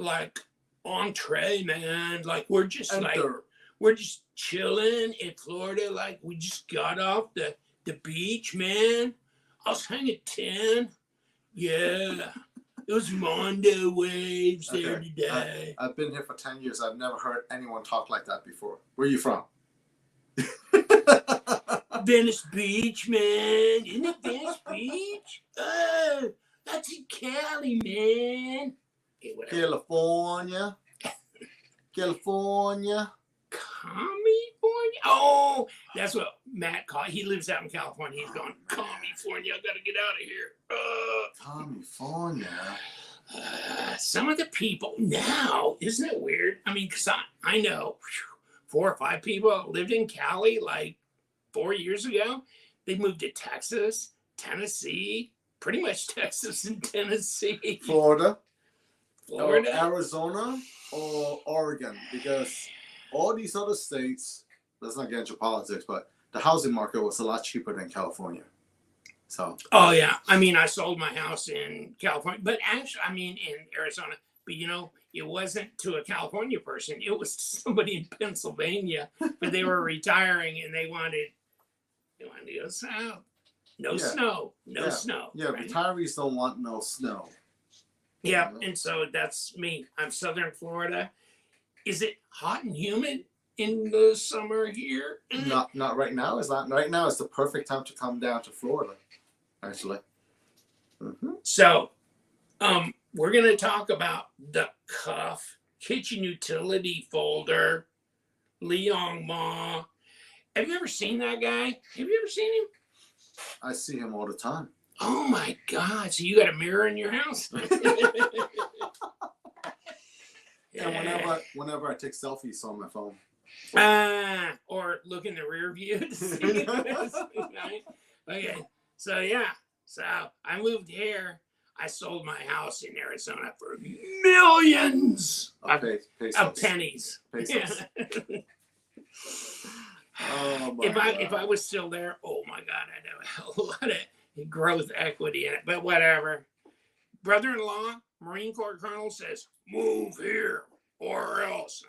like entree, man. Like we're just Enter. we're just chilling in Florida. Like we just got off the beach, man. I was hanging 10. Yeah. It was Mondo waves there today. I've been here for 10 years. I've never heard anyone talk like that before. Where are you from? Venice Beach, man. Isn't it Venice Beach? Oh, that's in Cali, man. Hey, California. California. California? Oh, that's what Matt called. He lives out in California. He's going, California, I got to get out of here. California. Some of the people now, isn't it weird? I mean, because I know 4 or 5 people that lived in Cali like 4 years ago. They moved to Texas, Tennessee, pretty much Texas and Tennessee. Florida. Arizona or Oregon, because all these other states, let's not get into politics, but the housing market was a lot cheaper than California. So. Oh yeah, I mean, I sold my house in California, but actually, I mean, in Arizona. But you know, it wasn't to a California person; it was to somebody in Pennsylvania. But they were retiring, and they wanted to go south. No snow. Yeah, right? Retirees don't want no snow. Yeah, and so that's me. I'm Southern Florida. Is it hot and humid in the summer here? Not right now. It's not right now. It's the perfect time to come down to Florida, actually. Mm-hmm. So, we're gonna talk about the Cuff kitchen utility folder, Liong Ma. Have you ever seen that guy? Have you ever seen him? I see him all the time. Oh my God! So you got a mirror in your house? And whenever I take selfies on my phone. Or look in the rear view to see. Right? Okay, so yeah, so I moved here. I sold my house in Arizona for millions of pennies. Pesos. Yeah. Oh my if I was still there, oh my God, I'd have a lot of growth equity in it. But whatever. Brother-in-law, Marine Corps Colonel, says, move here or else.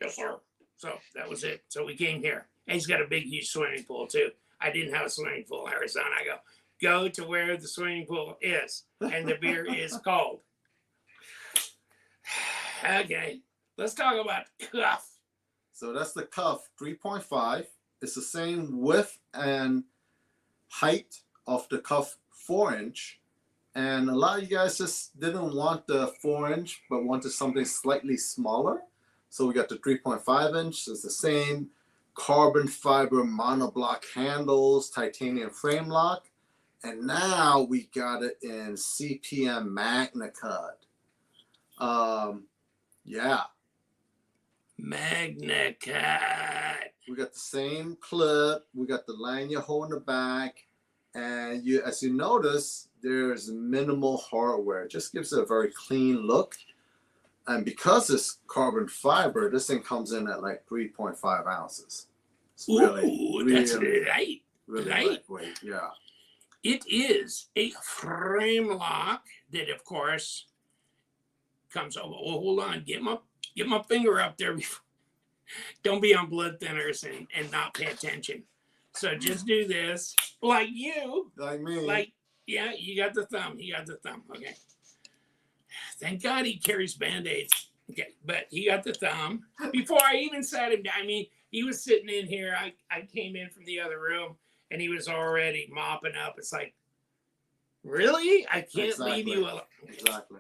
Yes, sir. So that was it. So we came here. And he's got a big, huge swimming pool, too. I didn't have a swimming pool in Arizona. I go to where the swimming pool is, and the beer is cold. Okay, let's talk about Cuff. So that's the Cuff 3.5. It's the same width and height of the Cuff 4-inch. And a lot of you guys just didn't want the 4-inch, but wanted something slightly smaller. So we got the 3.5-inch. It's the same carbon fiber monoblock handles, titanium frame lock. And now we got it in CPM Magna Cut. Yeah. Magna Cut. We got the same clip. We got the lanyard hole in the back. And as you notice, there's minimal hardware. It just gives it a very clean look. And because it's carbon fiber, this thing comes in at like 3.5 ounces. It's Ooh, that's light. Really light. lightweight, yeah. It is a frame lock that, of course, comes over. Oh, hold on. Get my finger up there. Don't be on blood thinners and not pay attention. So just do this. Like you. Like me. Like, yeah, you got the thumb. He got the thumb. Okay. Thank God he carries Band-Aids. Okay, but he got the thumb. Before I even sat him down, I mean, he was sitting in here. I came in from the other room, and he was already mopping up. It's like, really? I can't leave you alone. Exactly.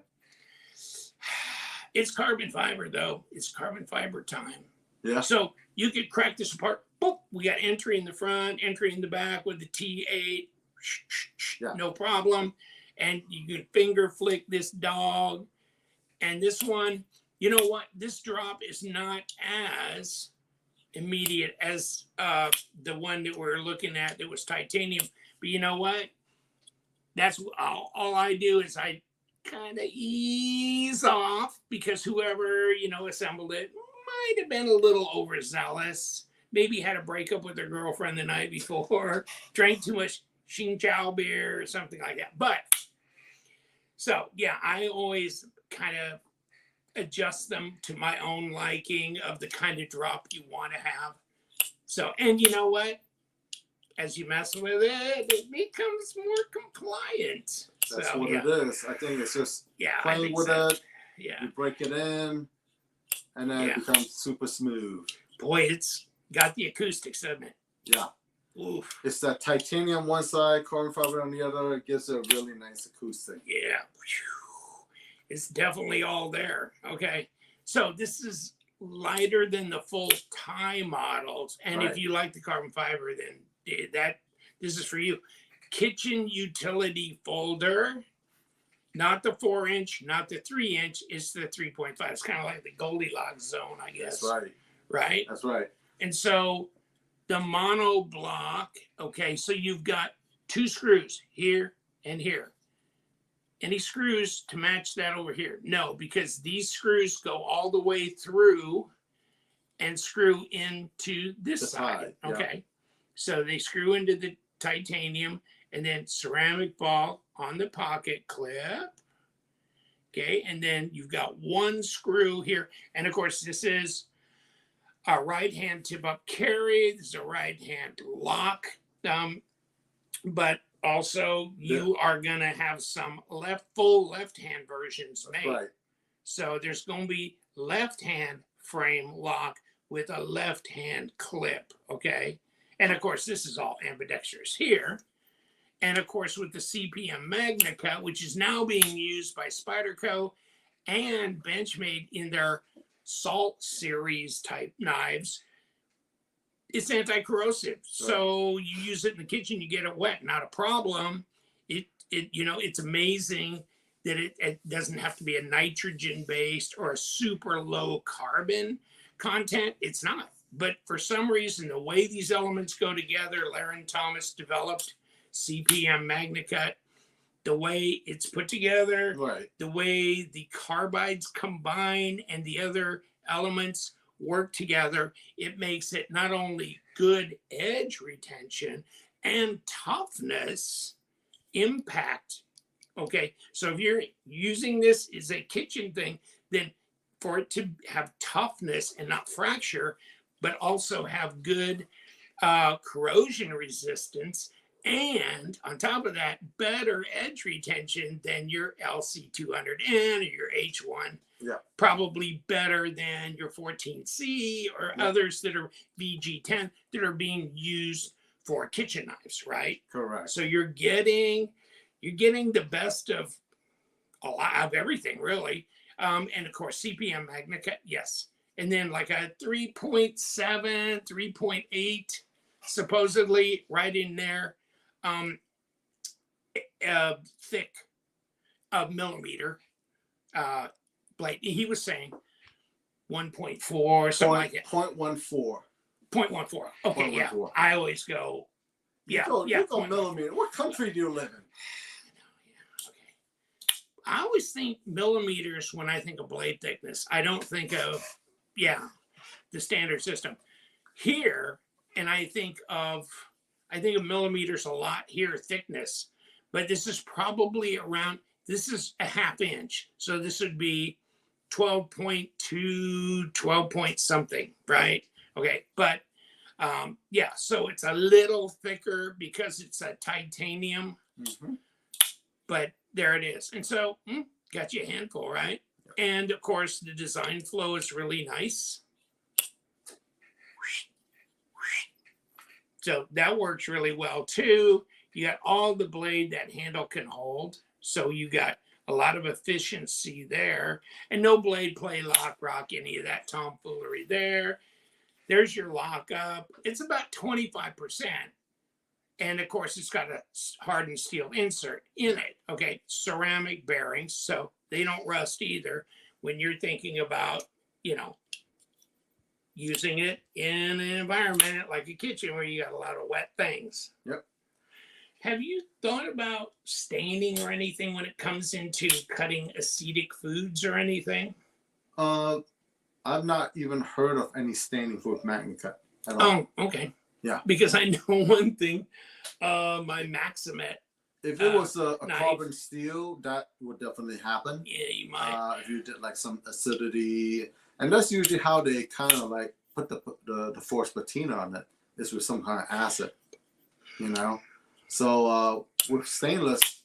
It's carbon fiber, though. It's carbon fiber time. Yeah. So you could crack this apart. Boop. We got entry in the front, entry in the back with the T8. Yeah. No problem. And you can finger flick this dog. And this one, you know what? This drop is not as immediate as the one that we're looking at that was titanium. But you know what? That's all I do is I kind of ease off because whoever, assembled it might have been a little overzealous. Maybe had a breakup with their girlfriend the night before, drank too much Xinjiao beer or something like that. But, so, yeah, I always kind of adjust them to my own liking of the kind of drop you want to have. So, and you know what? As you mess with it, it becomes more compliant. That's so, what yeah. it is. I think it's just I playing think with so. it. Yeah. You break it in, and then Yeah. it becomes super smooth. Boy, it's got the acoustics, doesn't it? Yeah. Oof. It's that titanium one side, carbon fiber on the other. It gives it a really nice acoustic. Yeah. Whew. It's definitely all there. Okay. So this is lighter than the full tie models. And Right. if you like the carbon fiber, then this is for you. Kitchen utility folder, not the 4-inch, not the 3-inch, it's the 3.5. It's kind of like the Goldilocks zone, I guess. That's right. Right? That's right. And so the mono block, okay, so you've got 2 screws here and here. Any screws to match that over here? No, because these screws go all the way through and screw into this The side. tie, yeah. Okay. So they screw into the titanium and then ceramic ball on the pocket clip. Okay. And then you've got 1 screw here. And of course, this is a right hand tip up carry. This is a right hand lock. But also you are going to have some full left hand versions That's made. right. So there's going to be left hand frame lock with a left hand clip, okay? And of course, this is all ambidextrous here. And of course, with the CPM Magnica, which is now being used by Spyderco and Benchmade in their Salt series type knives, it's anti-corrosive. So you use it in the kitchen, you get it wet, not a problem. It's amazing that it doesn't have to be a nitrogen based or a super low carbon content. It's not. But for some reason, the way these elements go together, Laren Thomas developed CPM Magnicut, the way it's put together, Right. the way the carbides combine and the other elements work together, it makes it not only good edge retention and toughness impact. Okay, so if you're using this as a kitchen thing, then for it to have toughness and not fracture, but also have good corrosion resistance, and on top of that, better edge retention than your LC200N or your H1. Yeah. Probably better than your 14C or others that are VG10 that are being used for kitchen knives, right? Correct. So you're getting the best of a lot of everything, really. And of course, CPM Magnica, yes. And then like a 3.7, 3.8, supposedly right in there, thick millimeter blade. He was saying 1.4, something like that. 0.14. 0.14. Okay, 0.14. yeah. I always go, You go millimeter. What country do you live in? I always think millimeters when I think of blade thickness. I don't think of, the standard system. Here, and I think of millimeters a lot here, thickness, but this is probably around, this is a 1/2 inch. So this would be 12.2, 12 point something, right? Okay, but so it's a little thicker because it's a titanium, but there it is. And so, got you a handful, right? And of course, the design flow is really nice. So that works really well too. You got all the blade that handle can hold. So you got a lot of efficiency there. And no blade play, lock, rock, any of that tomfoolery there. There's your lockup. It's about 25%. And of course, it's got a hardened steel insert in it. Okay, ceramic bearings, so they don't rust either when you're thinking about, using it in an environment like a kitchen where you got a lot of wet things. Yep. Have you thought about staining or anything when it comes into cutting acetic foods or anything? I've not even heard of any staining with Magnica at all. Oh, okay. Yeah. Because I know one thing, my Maximet If it was a knife. carbon steel, that would definitely happen. Yeah, you might. If you did like some acidity, and that's usually how they kind of like put the force patina on it, is with some kind of acid, you know. So with stainless,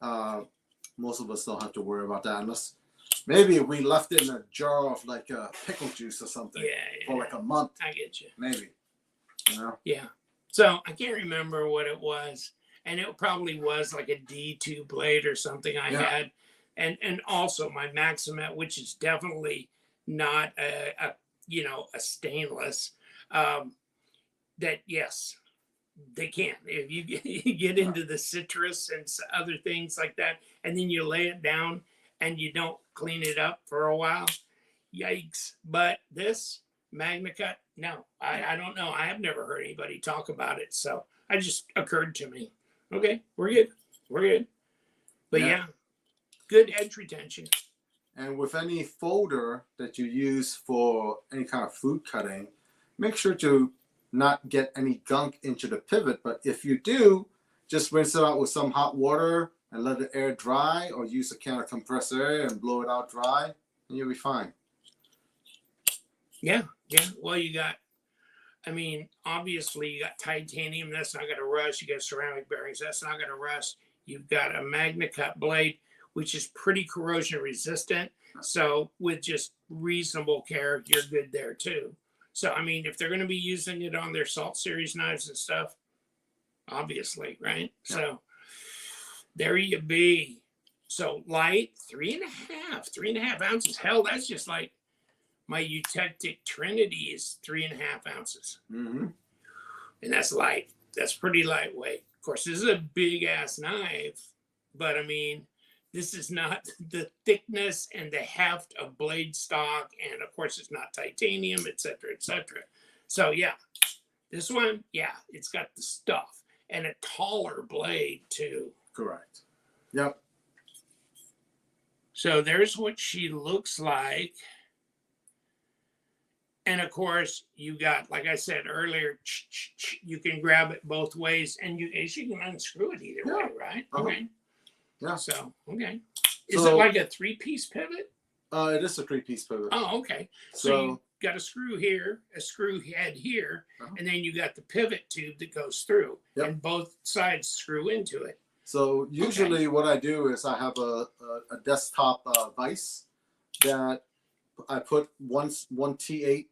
most of us don't have to worry about that unless maybe if we left it in a jar of like pickle juice or something for like a month. I get you. Maybe, you know. Yeah. So I can't remember what it was, and it probably was like a D2 blade or something I had, and also my Maximet, which is definitely not a stainless. That yes, they can. If you get into the citrus and other things like that, and then you lay it down and you don't clean it up for a while, yikes. But this MagnaCut, no, I don't know. I have never heard anybody talk about it, so it just occurred to me. Okay, we're good. But yeah, good edge retention. And with any folder that you use for any kind of food cutting, make sure to not get any gunk into the pivot. But if you do, just rinse it out with some hot water and let the air dry, or use a can of compressed air and blow it out dry, and you'll be fine. Yeah. Well, obviously you got titanium. That's not going to rust. You got ceramic bearings. That's not going to rust. You've got a MagnaCut blade, which is pretty corrosion resistant. So with just reasonable care, you're good there too. So, if they're going to be using it on their Salt Series knives and stuff, obviously, right? Yeah. So there you be. So light, 3.5 ounces. Hell, that's just like my Eutectic Trinity is 3.5 ounces. Mm-hmm. And that's light. That's pretty lightweight. Of course, this is a big ass knife, but this is not the thickness and the heft of blade stock, and of course it's not titanium, etc. So yeah, this one, it's got the stuff and a taller blade too. Correct. Yep. So there's what she looks like. And of course, you got, like I said earlier, you can grab it both ways, and you can unscrew it either way, right? Uh-huh. Okay. Yeah. So, okay. Is it like a 3-piece pivot? It is a 3-piece pivot. Oh, okay. So you got a screw here, a screw head here, and then you got the pivot tube that goes through, and both sides screw into it. So usually what I do is I have a desktop vise that I put one T8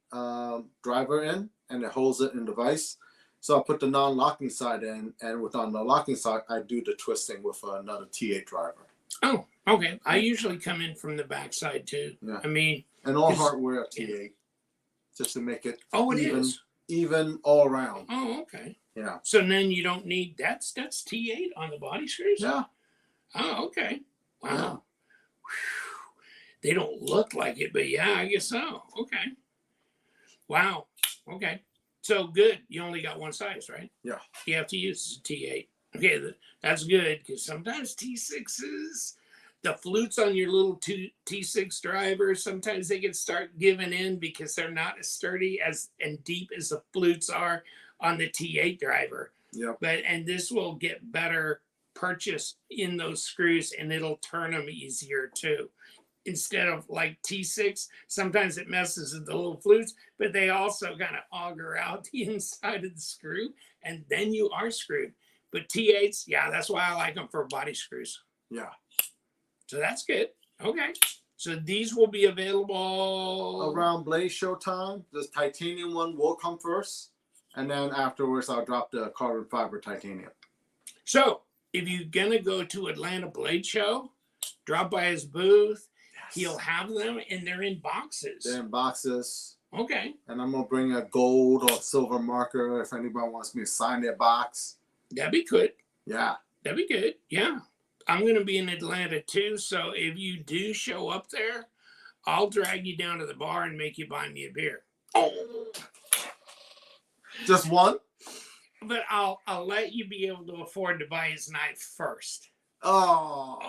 driver in, and it holds it in the vise. So I put the non-locking side in, and on the locking side, I do the twisting with another T8 driver. Oh, okay. I usually come in from the back side too. Yeah. And all hardware T8, just to make it even all around. Oh, okay. Yeah. So then you don't need that's T8 on the body screws? Yeah. Oh, okay. Wow. Yeah. They don't look like it, but yeah, I guess so. Okay. Wow. Okay. So good. You only got one size, right? Yeah. You have to use T8. Okay, that's good, because sometimes T6s, the flutes on your little T6 drivers, sometimes they can start giving in because they're not as sturdy and deep as the flutes are on the T8 driver. Yep. And this will get better purchase in those screws, and it'll turn them easier too. Instead of like T6, sometimes it messes with the little flutes, but they also kind of auger out the inside of the screw, and then you are screwed. But T8s, that's why I like them for body screws. Yeah. So that's good. Okay. So these will be available around Blade Show time. The titanium one will come first, and then afterwards I'll drop the carbon fiber titanium. So if you're gonna go to Atlanta Blade Show, drop by his booth. Yes. He'll have them, and they're in boxes. They're in boxes. Okay. And I'm gonna bring a gold or silver marker if anybody wants me to sign their box. That'd be good. Yeah. That'd be good. Yeah. I'm going to be in Atlanta too. So if you do show up there, I'll drag you down to the bar and make you buy me a beer. Oh. Just one? But I'll let you be able to afford to buy his knife first. Oh.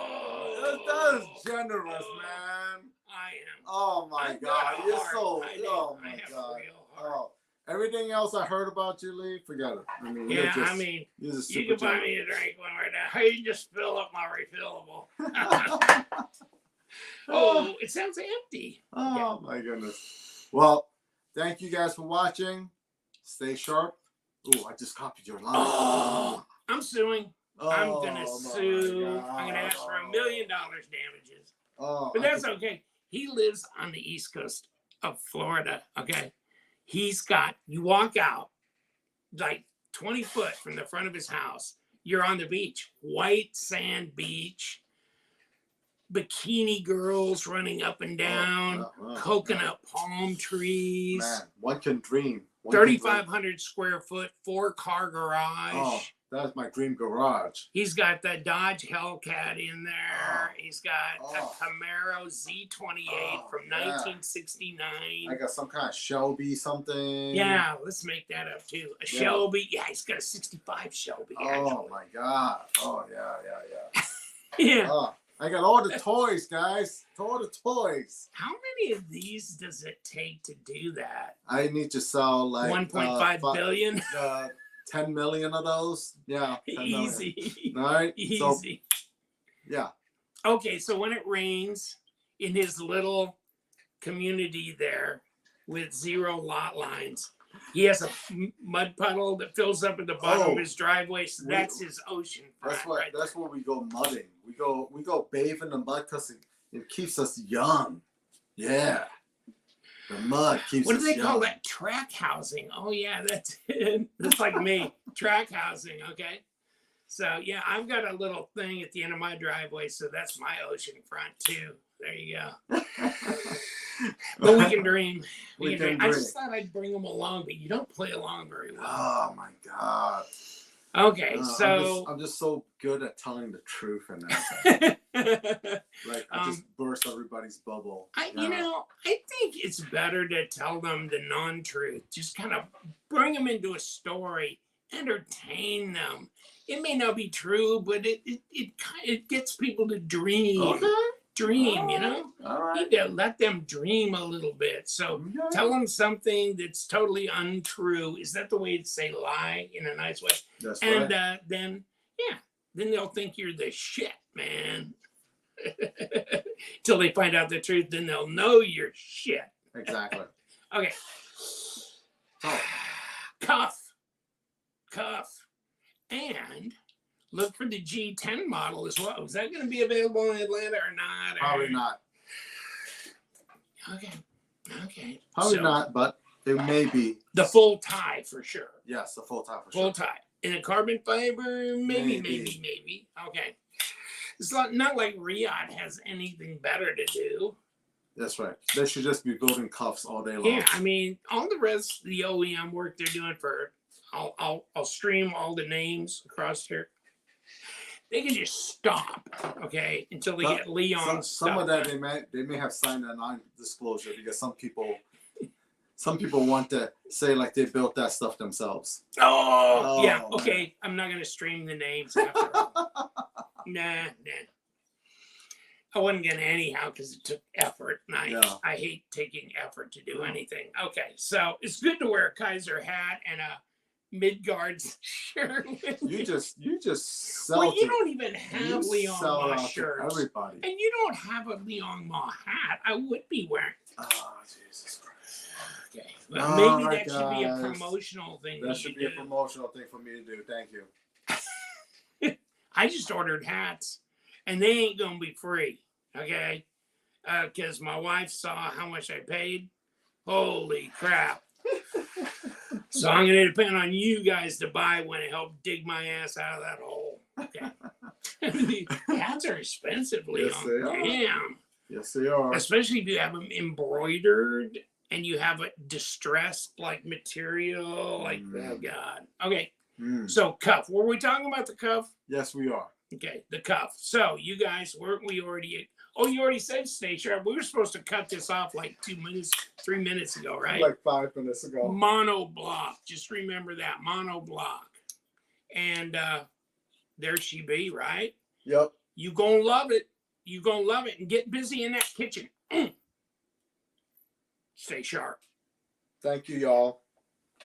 That is generous, man. I am. Oh my God. You're so, oh my God. Oh. everything else I heard about you, Lee, forget it. I mean, Yeah, you're just, I mean, you're just you super can buy generous. me a drink one right now. Hey, you just fill up my refillable. Oh, it sounds empty. Oh my goodness. Well, thank you guys for watching. Stay sharp. Oh, I just copied your line. Oh, I'm suing. I'm gonna my sue. God. I'm gonna ask for $1 million damages. Oh, But that's okay. He lives on the east coast of Florida. Okay. He's got, you walk out like 20 foot from the front of his house. You're on the beach, white sand beach, bikini girls running up and down, coconut palm trees. Man, one can dream. 3,500 square foot, 4-car garage. Oh, that's my dream garage. He's got the Dodge Hellcat in there. He's got a Camaro Z28 from 1969. I got some kind of Shelby something. Yeah, let's make that up too. A Shelby. Yeah, he's got a 65 Shelby. Oh my God. Oh yeah. Yeah. Oh, I got all the toys, guys. All the toys. How many of these does it take to do that? I need to sell like 1.5 billion. 10 million of those. Yeah. Easy. All right. Easy. So, yeah. Okay, so when it rains in his little community there with 0 lot lines, he has a mud puddle that fills up at the bottom of his driveway. So that's his ocean front. That's where we go mudding. We go bathe in the mud because it keeps us young. Yeah. The mud keeps us young. What do they call that? Track housing. Oh yeah, that's it. That's like me. Track housing. Okay. So yeah, I've got a little thing at the end of my driveway, so that's my ocean front too. There you go. But we can dream. We can dream. I just thought I'd bring them along, but you don't play along very well. Oh my God. Okay, so I'm just so good at telling the truth and that. Like I just burst everybody's bubble. I think it's better to tell them the non-truth. Just kind of bring them into a story, entertain them. It may not be true, but it gets people to dream. Okay. Dream, you know? All right. You need to let them dream a little bit. So tell them something that's totally untrue. Is that the way to say lie in a nice way? That's and right. then they'll think you're the shit, man. Till they find out the truth, then they'll know you're shit. Exactly. Okay. Oh. Cuff. And look for the G10 model as well. Is that going to be available in Atlanta or not? Probably not. Okay. Probably not, but it may be. The full tie for sure. Yes, the full tie for sure. Full tie. In a carbon fiber, maybe. Okay. It's not like Riyadh has anything better to do. That's right. They should just be building cuffs all day long. Yeah, I mean, all the rest of the OEM work they're doing for, I'll stream all the names across here. They can just stop, okay, until they get Liong stuff. Some of that they may have signed a non-disclosure because some people want to say like they built that stuff themselves. Oh yeah, okay. I'm not gonna stream the names after. Nah. I wasn't gonna anyhow because it took effort, and I hate taking effort to do anything. Okay, so it's good to wear a Kaiser hat and a Midgard shirt. You just sell. Well, you don't even have Liong Ma shirts. Everybody. And you don't have a Liong Ma hat. I would be wearing. Oh, Jesus Christ. Okay. Well, maybe that should be a promotional thing. That should be a promotional thing for me to do. Thank you. I just ordered hats, and they ain't gonna be free. Okay, because my wife saw how much I paid. Holy crap. So I'm going to depend on you guys to buy one and help dig my ass out of that hole. Okay. The hats are expensive, Leon. Yes, they are. Damn. Yes, they are. Especially if you have them embroidered and you have a distressed like material. Like, oh God. Okay. So cuff. Were we talking about the cuff? Yes, we are. Okay, the cuff. So you guys, weren't we already... Oh, you already said stay sharp. We were supposed to cut this off like 3 minutes ago, right? Like 5 minutes ago. Monoblock. Just remember that. Monoblock. And there she be, right? Yep. You gonna love it. You gonna love it. And get busy in that kitchen. Stay sharp. Thank you, y'all.